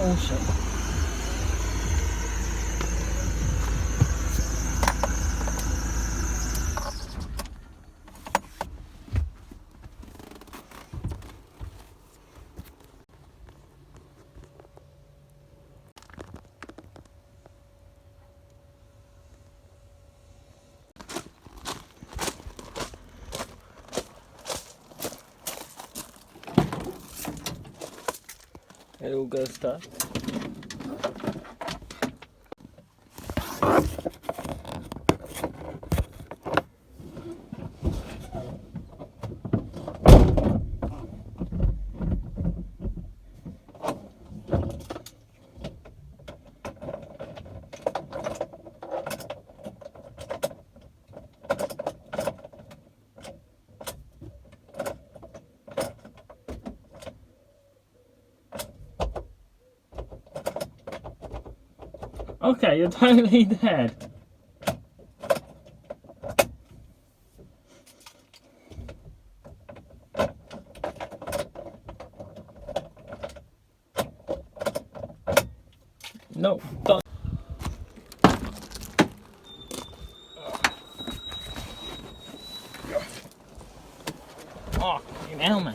ocean. Hello, Gusta. Okay, you're totally dead. No, don't. Oh, hell, man.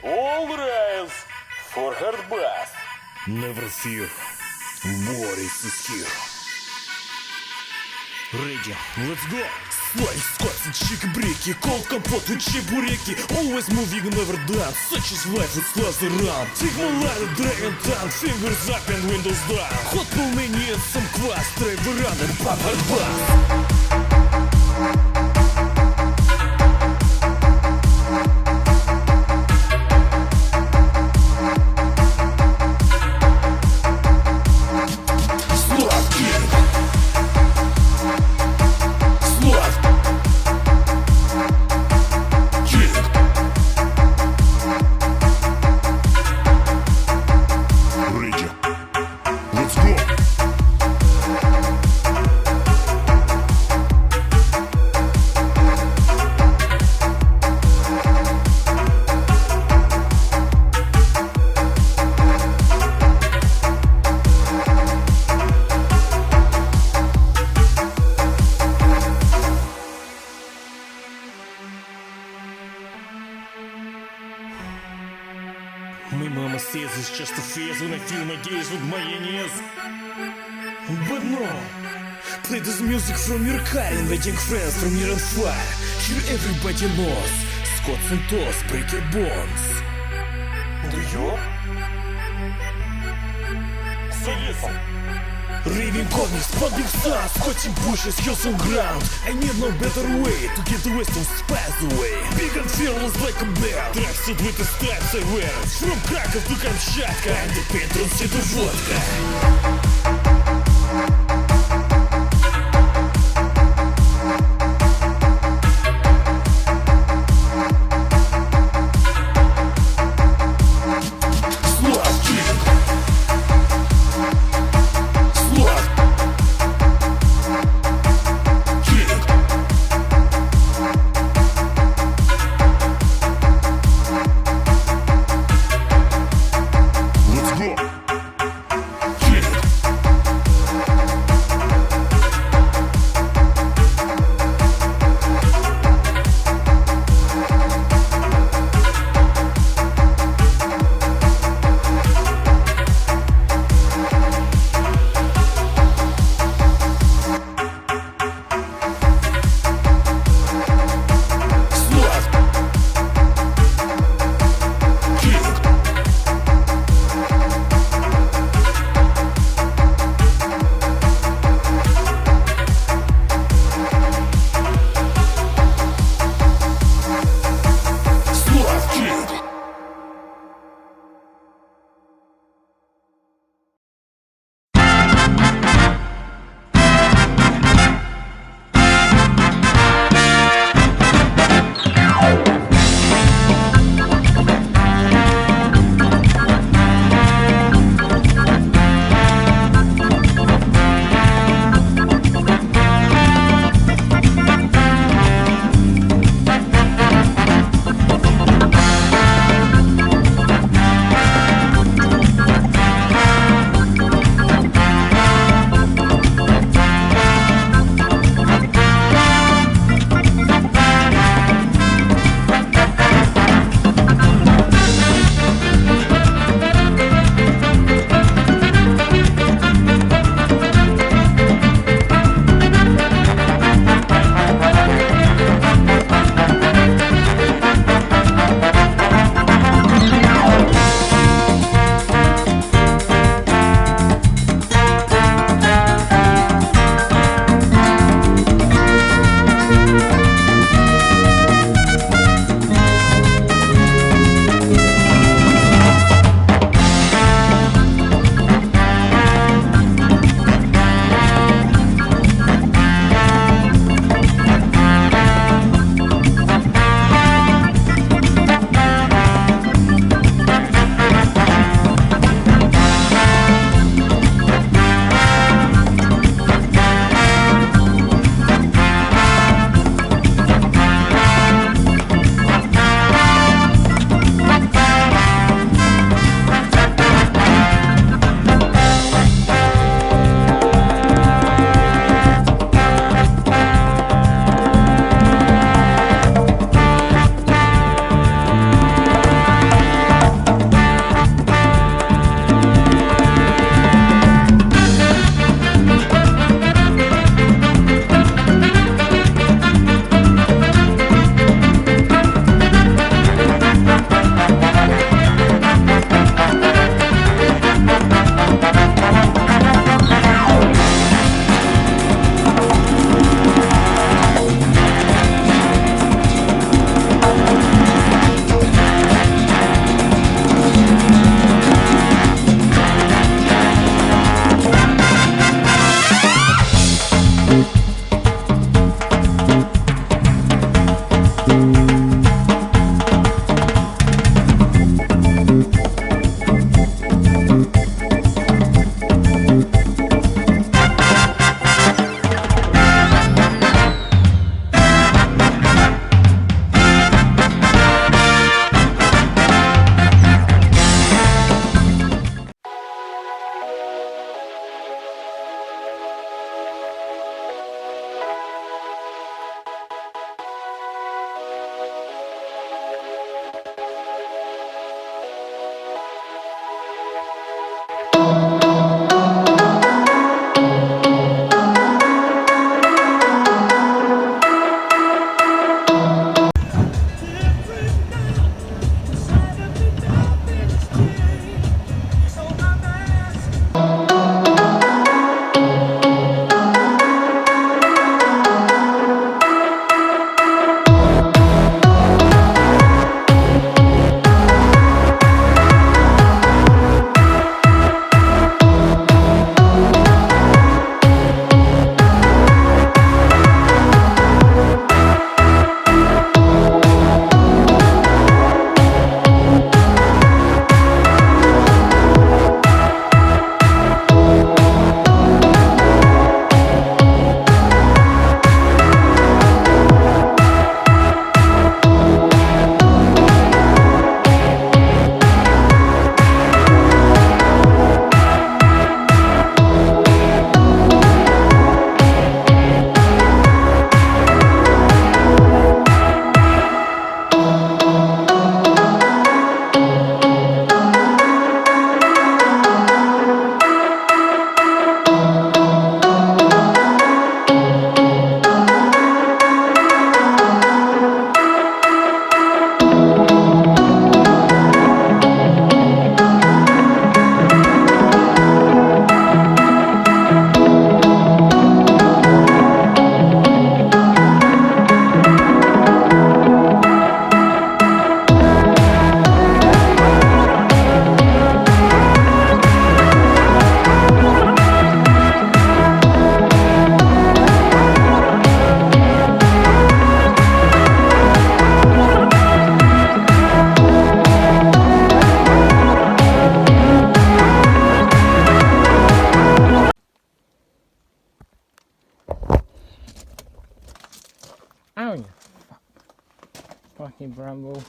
All rails for hard bath. Never fear, Boris is here. Ready, let's go! Slice, squats, chick-breaky, cold compot with чебуреки. Always moving, never done, such is life, it's lost around. Take my ladder, dragon down, fingers up and windows down. Hot полмени and some kvass, drive around and pop hard bass. My mama says it's just a phase when I feel my gaze with my ears. But no, play this music from your car, inviting friends from near and far. Here everybody knows, Scots and toes break your bones. Do you? So listen. Raving comics, pumping stars, scorching bushes, hills and ground. I need no better way to get the western spice away. Big and fearless like a bear, tracksuit with the stripes I wear. From Krakow to Kamchatka, and the patrons see the vodka. Fucking bramble.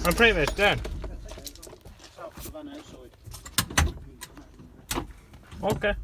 I'm pretty much done. Okay.